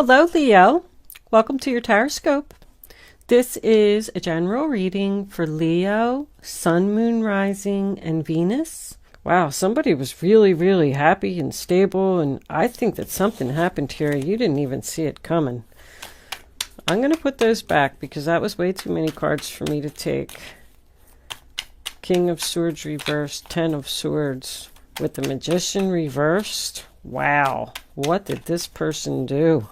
Hello, Leo. Welcome to your horoscope. This is a general reading for Leo, Sun, Moon, Rising, and Venus. Wow, somebody was really happy and stable, and I think that something happened here. You didn't even see it coming. I'm going to put those back because that was way too many cards for me to take. King of Swords reversed, Ten of Swords with the Magician reversed. Wow, what did this person do?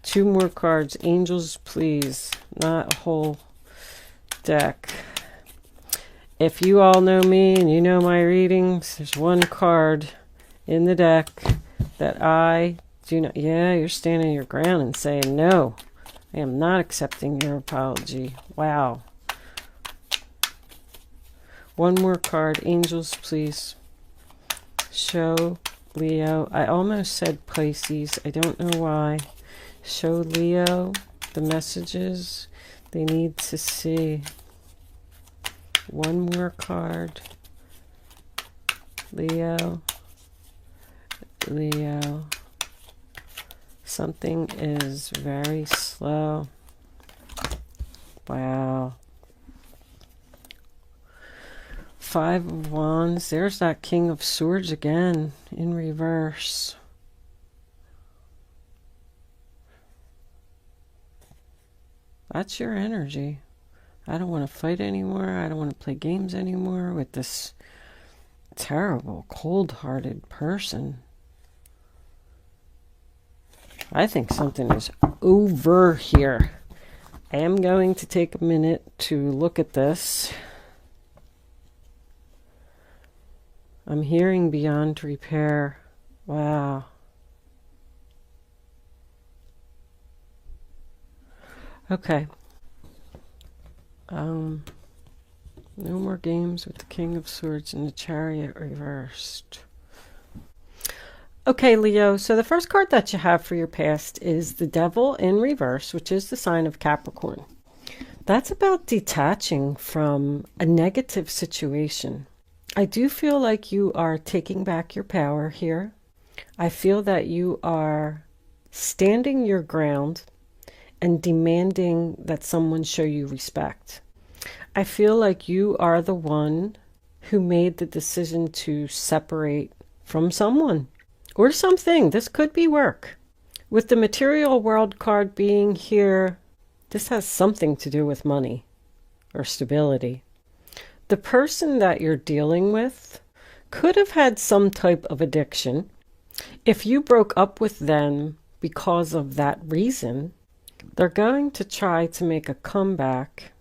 Two more cards. Angels, please. Not a whole deck. If you all know me and you know my readings, there's one card in the deck that I do not... Yeah, you're standing your ground and saying, no, I am not accepting your apology. Wow. One more card. Angels, please. Show Leo. I almost said Pisces. I don't know why. Show Leo the messages they need to see. One more card. Leo. Something is very slow. Wow. Five of Wands. There's that King of Swords again in reverse. That's your energy. I don't want to fight anymore. I don't want to play games anymore with this terrible, cold-hearted person. I think something is over here. I am going to take a minute to look at this. I'm hearing beyond repair. Wow. Okay. No more games with the King of Swords and the Chariot reversed. Okay, Leo, so the first card that you have for your past is the Devil in reverse, which is the sign of Capricorn. That's about detaching from a negative situation. I do feel like you are taking back your power here. I feel that you are standing your ground and demanding that someone show you respect. I feel like you are the one who made the decision to separate from someone or something. This could be work. With the material world card being here, this has something to do with money or stability. The person that you're dealing with could have had some type of addiction. If you broke up with them because of that reason, they're going to try to make a comeback,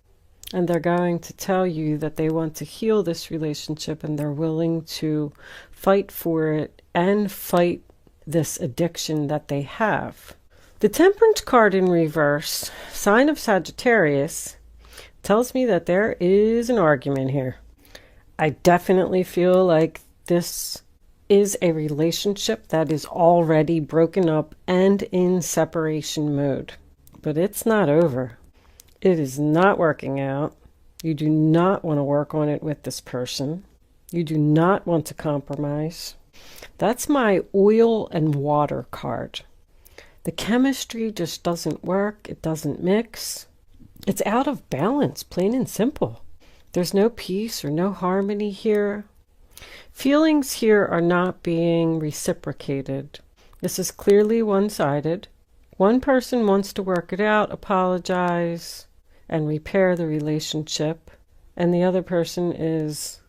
and they're going to tell you that they want to heal this relationship and they're willing to fight for it and fight this addiction that they have. The Temperance card in reverse, sign of Sagittarius, tells me that there is an argument here. I definitely feel like this is a relationship that is already broken up and in separation mode. But it's not over. It is not working out. You do not want to work on it with this person. You do not want to compromise. That's my oil and water card. The chemistry just doesn't work. It doesn't mix. It's out of balance, plain and simple. There's no peace or no harmony here. Feelings here are not being reciprocated. This is clearly one-sided. One person wants to work it out, apologize, and repair the relationship. And the other person is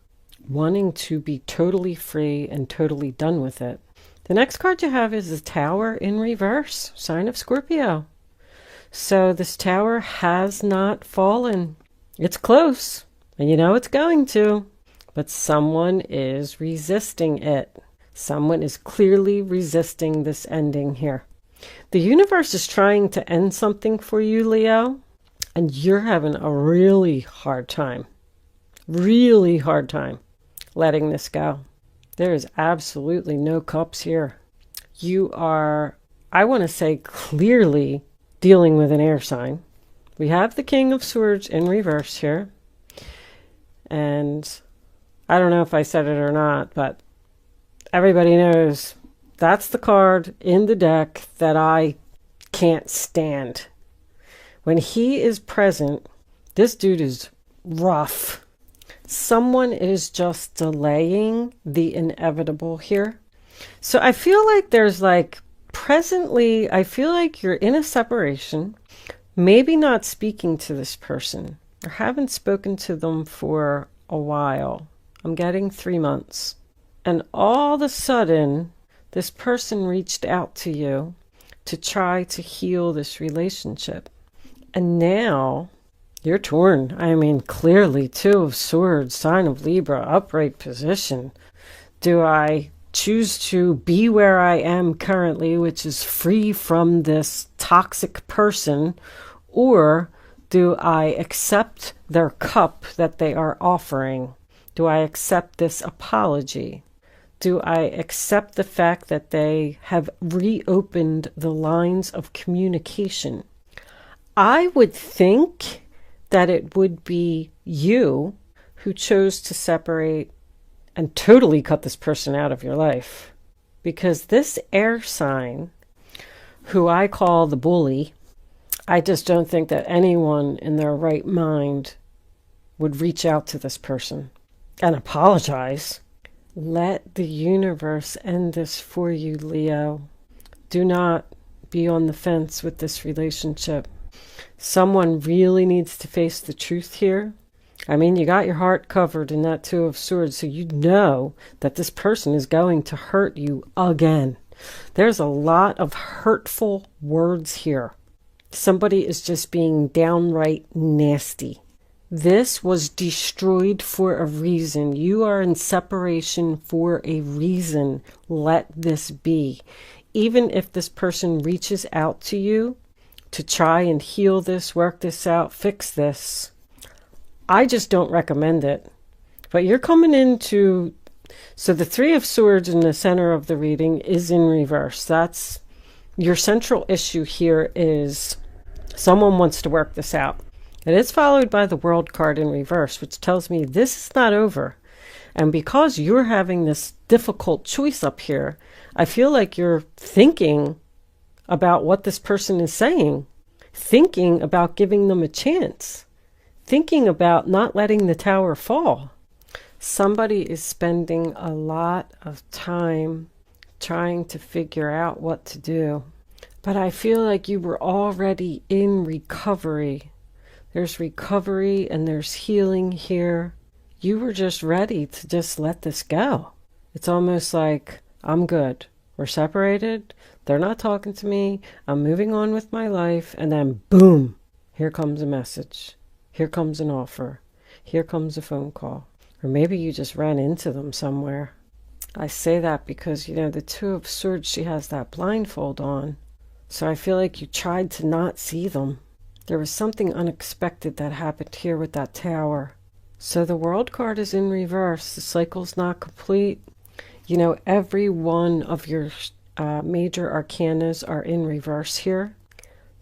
wanting to be totally free and totally done with it. The next card you have is the Tower in reverse, sign of Scorpio. So this tower has not fallen. It's close, and you know it's going to. But someone is resisting it. Someone is clearly resisting this ending here. The universe is trying to end something for you, Leo, and you're having a really hard time letting this go. There is absolutely no cups here. You are, I want to say, clearly dealing with an air sign. We have the King of Swords in reverse here. And I don't know if I said it or not, but everybody knows that's the card in the deck that I can't stand. When he is present, this dude is rough. Someone is just delaying the inevitable here. So I feel like there's like presently, I feel like you're in a separation, maybe not speaking to this person or haven't spoken to them for a while. I'm getting 3 months. And all of a sudden, this person reached out to you to try to heal this relationship. And now you're torn. I mean, clearly, 2 of Swords, sign of Libra, upright position. Do I choose to be where I am currently, which is free from this toxic person, or do I accept their cup that they are offering? Do I accept this apology? Do I accept the fact that they have reopened the lines of communication? I would think that it would be you who chose to separate and totally cut this person out of your life. Because this air sign, who I call the bully, I just don't think that anyone in their right mind would reach out to this person and apologize. Let the universe end this for you, Leo. Do not be on the fence with this relationship. Someone really needs to face the truth here. I mean, you got your heart covered in that 2 of Swords, so you know that this person is going to hurt you again. There's a lot of hurtful words here. Somebody is just being downright nasty. This was destroyed for a reason. You are in separation for a reason. Let this be. Even if this person reaches out to you to try and heal this, work this out, fix this, I just don't recommend it. But you're coming into... So the 3 of Swords in the center of the reading is in reverse. That's your central issue here, is someone wants to work this out. It is followed by the World card in reverse, which tells me this is not over. And because you're having this difficult choice up here, I feel like you're thinking about what this person is saying, thinking about giving them a chance, thinking about not letting the tower fall. Somebody is spending a lot of time trying to figure out what to do. But I feel like you were already in recovery. There's recovery and there's healing here. You were just ready to just let this go. It's almost like, I'm good. We're separated. They're not talking to me. I'm moving on with my life. And then boom, here comes a message. Here comes an offer. Here comes a phone call. Or maybe you just ran into them somewhere. I say that because, you know, the 2 of Swords, she has that blindfold on. So I feel like you tried to not see them. There was something unexpected that happened here with that tower. So the World card is in reverse. The cycle's not complete. You know, every one of your major arcanas are in reverse here.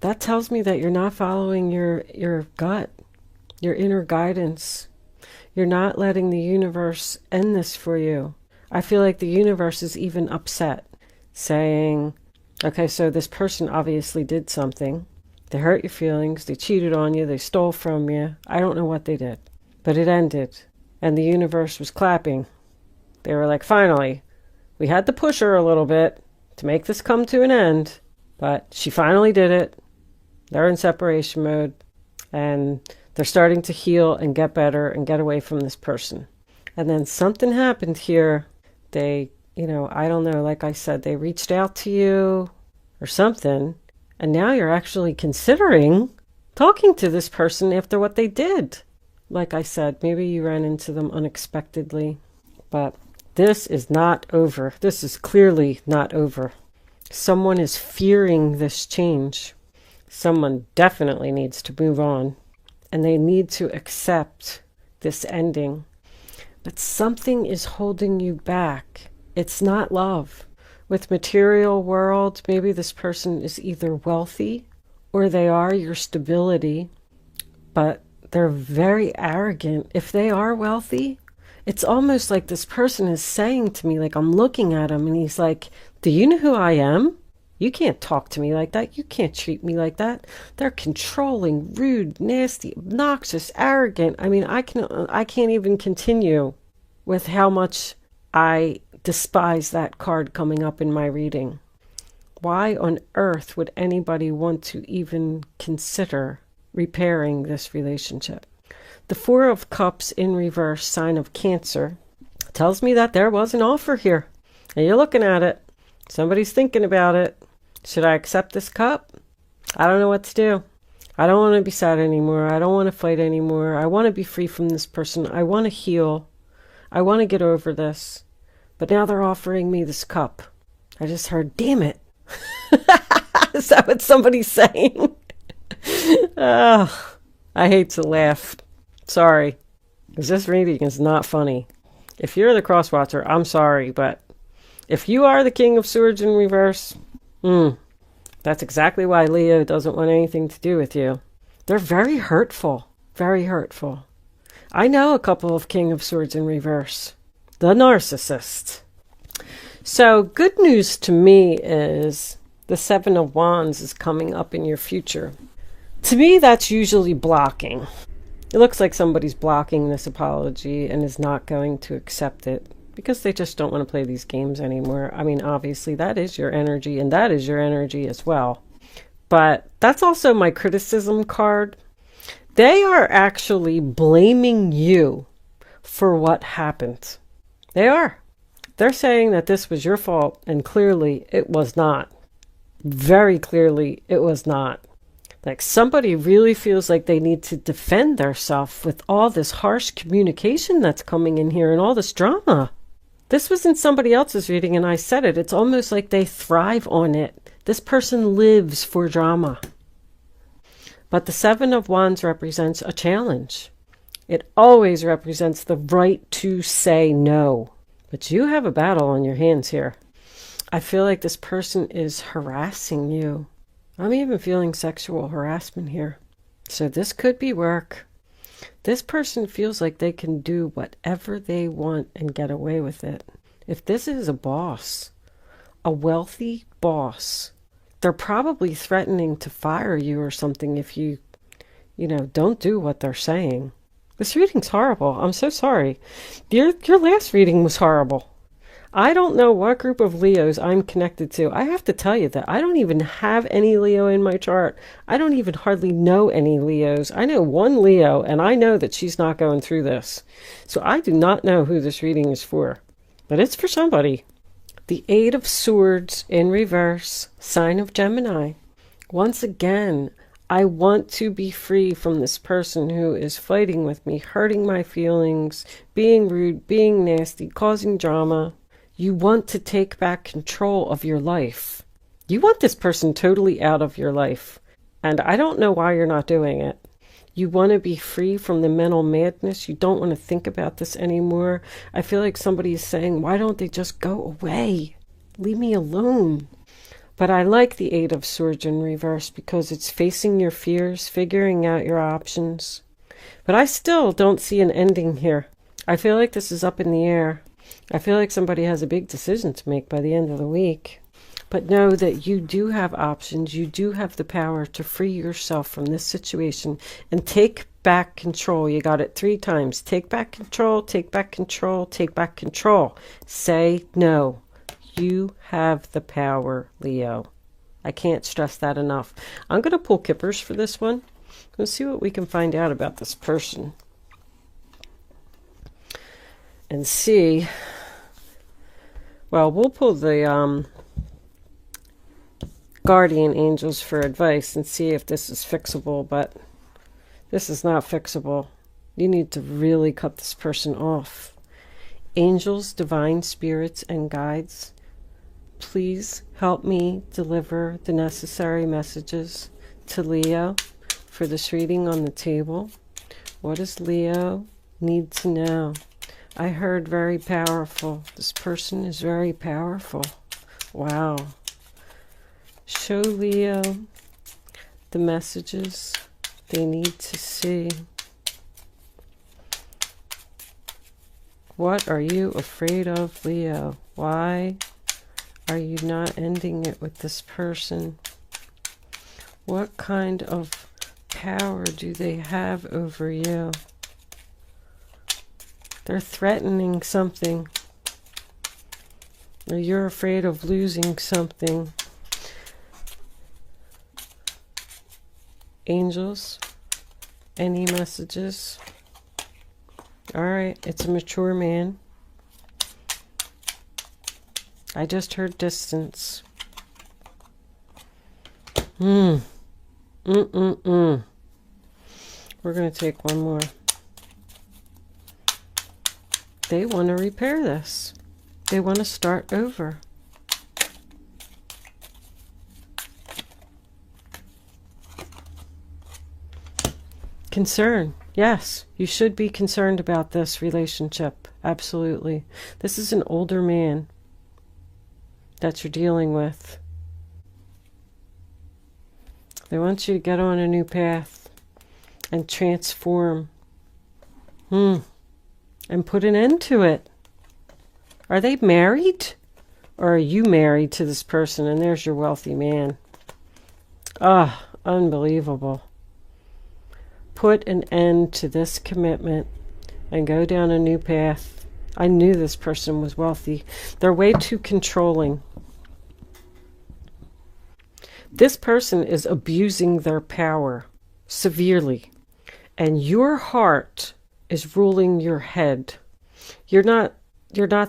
That tells me that you're not following your gut, your inner guidance. You're not letting the universe end this for you. I feel like the universe is even upset, saying, okay, so this person obviously did something. They hurt your feelings. They cheated on you. They stole from you. I don't know what they did. But it ended. And the universe was clapping. They were like, finally, we had to push her a little bit to make this come to an end. But she finally did it. They're in separation mode. And they're starting to heal and get better and get away from this person. And then something happened here. They, you know, I don't know, like I said, they reached out to you or something. And now you're actually considering talking to this person after what they did. Like I said, maybe you ran into them unexpectedly. But this is not over. This is clearly not over. Someone is fearing this change. Someone definitely needs to move on. And they need to accept this ending. But something is holding you back. It's not love. With material world, maybe this person is either wealthy or they are your stability, but they're very arrogant. If they are wealthy, it's almost like this person is saying to me, like I'm looking at him and he's like, do you know who I am? You can't talk to me like that. You can't treat me like that. They're controlling, rude, nasty, obnoxious, arrogant. I mean, I can't even continue with how much I despise that card coming up in my reading. Why on earth would anybody want to even consider repairing this relationship? The Four of Cups in reverse, sign of Cancer, tells me that there was an offer here. And you're looking at it. Somebody's thinking about it. Should I accept this cup? I don't know what to do. I don't want to be sad anymore. I don't want to fight anymore. I want to be free from this person. I want to heal. I want to get over this. But now they're offering me this cup. I just heard, damn it. Is that what somebody's saying? Oh, I hate to laugh. Sorry. Because this reading is not funny. If you're the cross watcher, I'm sorry. But if you are the King of Swords in reverse, that's exactly why Leo doesn't want anything to do with you. They're very hurtful. Very hurtful. I know a couple of King of Swords in reverse. The narcissist. So good news to me is the Seven of Wands is coming up in your future. To me, that's usually blocking. It looks like somebody's blocking this apology and is not going to accept it because they just don't want to play these games anymore. I mean, obviously, that is your energy, and that is your energy as well. But that's also my criticism card. They are actually blaming you for what happened. They are. They're saying that this was your fault, and clearly it was not. Very clearly it was not. Like somebody really feels like they need to defend themselves with all this harsh communication that's coming in here and all this drama. This was in somebody else's reading and I said it. It's almost like they thrive on it. This person lives for drama. But the Seven of Wands represents a challenge. It always represents the right to say no. But you have a battle on your hands here. I feel like this person is harassing you. I'm even feeling sexual harassment here. So this could be work. This person feels like they can do whatever they want and get away with it. If this is a boss, a wealthy boss, they're probably threatening to fire you or something if you don't do what they're saying. This reading's horrible. I'm so sorry. Your last reading was horrible. I don't know what group of Leos I'm connected to. I have to tell you that I don't even have any Leo in my chart. I don't even hardly know any Leos. I know one Leo, and I know that she's not going through this. So I do not know who this reading is for. But it's for somebody. The Eight of Swords in reverse, sign of Gemini. Once again, I want to be free from this person who is fighting with me, hurting my feelings, being rude, being nasty, causing drama. You want to take back control of your life. You want this person totally out of your life. And I don't know why you're not doing it. You want to be free from the mental madness. You don't want to think about this anymore. I feel like somebody is saying, why don't they just go away? Leave me alone. But I like the Eight of Swords in reverse because it's facing your fears, figuring out your options. But I still don't see an ending here. I feel like this is up in the air. I feel like somebody has a big decision to make by the end of the week. But know that you do have options. You do have the power to free yourself from this situation and take back control. You got it 3 times. Take back control, take back control, take back control. Say no. You have the power, Leo. I can't stress that enough. I'm going to pull Kippers for this one. Let's see what we can find out about this person. And see, well, we'll pull the guardian angels for advice and see if this is fixable, but this is not fixable. You need to really cut this person off. Angels, divine spirits, and guides, please help me deliver the necessary messages to Leo for this reading on the table. What does Leo need to know? I heard very powerful. This person is very powerful. Wow. Show Leo the messages they need to see. What are you afraid of, Leo? Why are you not ending it with this person? What kind of power do they have over you? They're threatening something. Or you're afraid of losing something. Angels, any messages? All right, it's a mature man. I just heard distance. We're going to take one more. They want to repair this. They want to start over. Concern. Yes, you should be concerned about this relationship. Absolutely. This is an older man that you're dealing with. They want you to get on a new path and transform. And put an end to it. Are they married? Or are you married to this person and there's your wealthy man? Ah, unbelievable. Put an end to this commitment and go down a new path. I knew this person was wealthy. They're way too controlling. This person is abusing their power severely. And your heart is ruling your head. You're not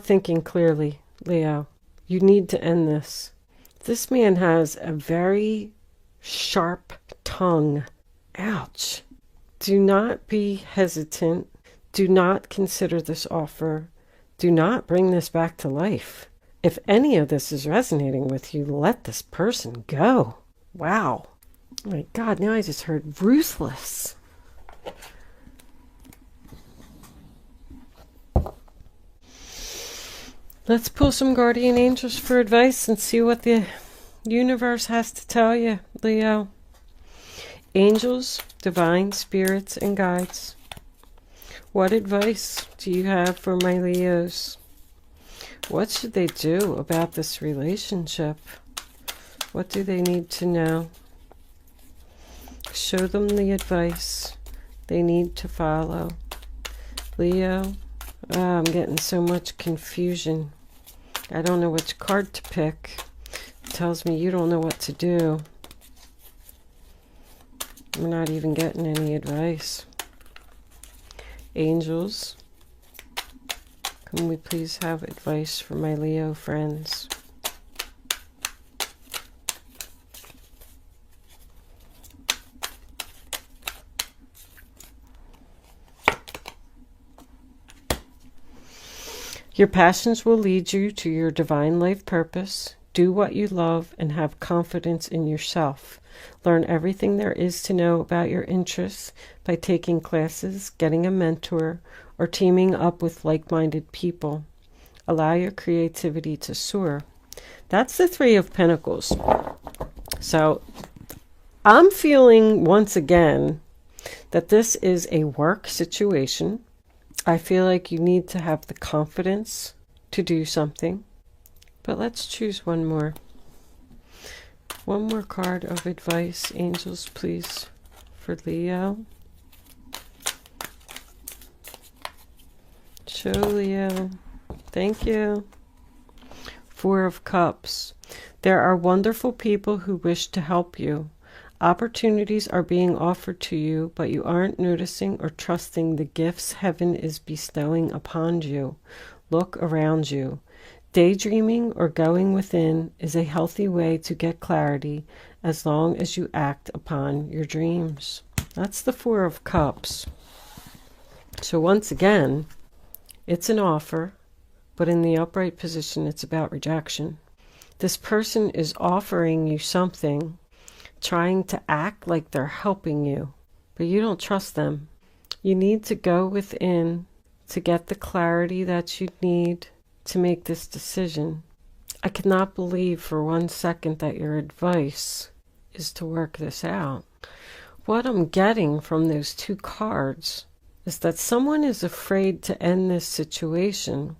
thinking clearly, Leo. You need to end this. This man has a very sharp tongue. Ouch. Do not be hesitant. Do not consider this offer. Do not bring this back to life. If any of this is resonating with you, let this person go. Wow. Oh my God, now I just heard ruthless. Let's pull some guardian angels for advice and see what the universe has to tell you, Leo. Angels, divine spirits, and guides. What advice do you have for my Leos? What should they do about this relationship? What do they need to know? Show them the advice they need to follow. Leo, I'm getting so much confusion. I don't know which card to pick. It tells me you don't know what to do. We're not even getting any advice. Angels, can we please have advice for my Leo friends? Your passions will lead you to your divine life purpose. Do what you love and have confidence in yourself. Learn everything there is to know about your interests by taking classes, getting a mentor, or teaming up with like-minded people. Allow your creativity to soar. That's the Three of Pentacles. So I'm feeling once again that this is a work situation. I feel like you need to have the confidence to do something. But let's choose one more. One more card of advice, angels, please, for Leo. Show Leo. Thank you. Four of Cups. There are wonderful people who wish to help you. Opportunities are being offered to you, but you aren't noticing or trusting the gifts heaven is bestowing upon you. Look around you. Daydreaming or going within is a healthy way to get clarity as long as you act upon your dreams. That's the Four of Cups. So once again, it's an offer, but in the upright position, it's about rejection. This person is offering you something, trying to act like they're helping you, but you don't trust them. You need to go within to get the clarity that you need to make this decision. I cannot believe for 1 second that your advice is to work this out. What I'm getting from those two cards is that someone is afraid to end this situation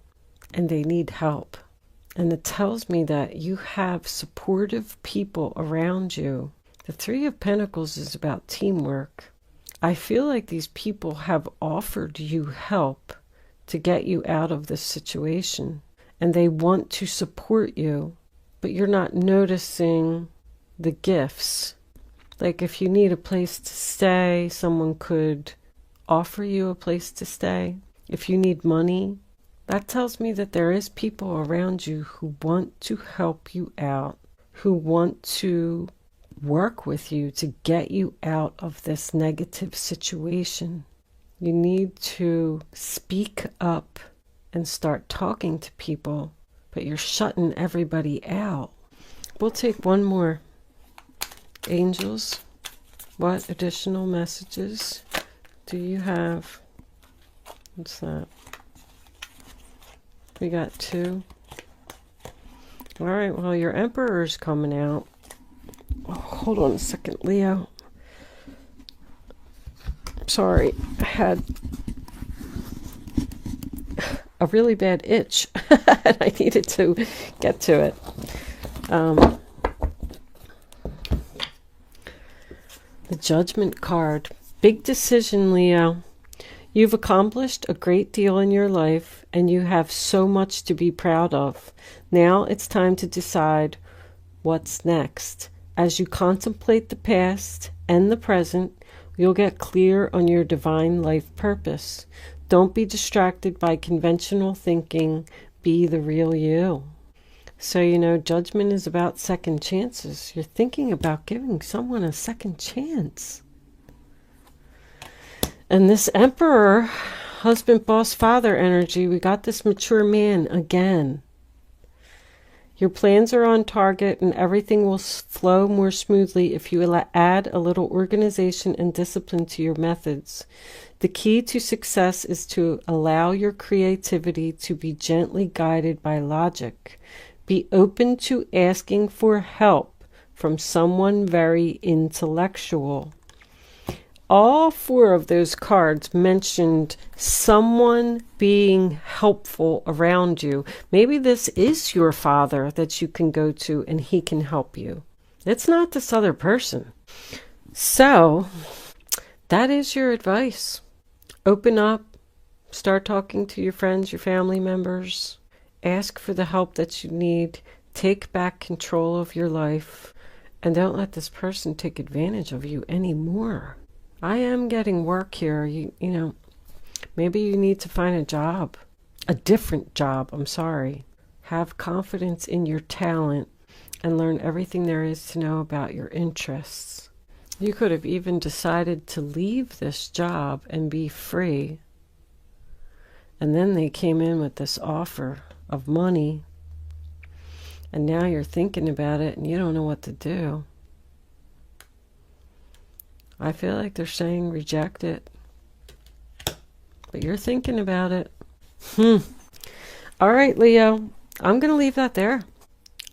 and they need help. And it tells me that you have supportive people around you. The Three of Pentacles is about teamwork. I feel like these people have offered you help to get you out of this situation. And they want to support you, but you're not noticing the gifts. Like if you need a place to stay, someone could offer you a place to stay. If you need money, that tells me that there is people around you who want to help you out, who want to work with you to get you out of this negative situation. You need to speak up and start talking to people, but you're shutting everybody out. We'll take one more. Angels, what additional messages do you have? What's that? We got 2. All right, well, your Emperor's coming out. Oh, hold on a second, Leo. Sorry, I had a really bad itch and I needed to get to it. The Judgment card. Big decision, Leo. You've accomplished a great deal in your life and you have so much to be proud of. Now it's time to decide what's next. As you contemplate the past and the present, you'll get clear on your divine life purpose. Don't be distracted by conventional thinking. Be the real you. So, you know, judgment is about second chances. You're thinking about giving someone a second chance. And this Emperor, husband, boss, father energy, we got this mature man again. Your plans are on target and everything will flow more smoothly if you add a little organization and discipline to your methods. The key to success is to allow your creativity to be gently guided by logic. Be open to asking for help from someone very intellectual. All 4 of those cards mentioned someone being helpful around you. Maybe this is your father that you can go to and he can help you. It's not this other person. So that is your advice. Open up, start talking to your friends, your family members. Ask for the help that you need. Take back control of your life. And don't let this person take advantage of you anymore. I am getting work here. You know, maybe you need to find a job. A different job, I'm sorry. Have confidence in your talent and learn everything there is to know about your interests. You could have even decided to leave this job and be free. And then they came in with this offer of money. And now you're thinking about it and you don't know what to do. I feel like they're saying reject it. But you're thinking about it. All right, Leo. I'm going to leave that there.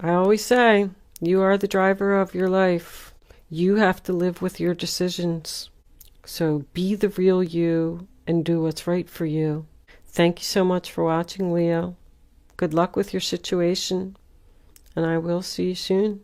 I always say, you are the driver of your life. You have to live with your decisions. So be the real you and do what's right for you. Thank you so much for watching, Leo. Good luck with your situation. And I will see you soon.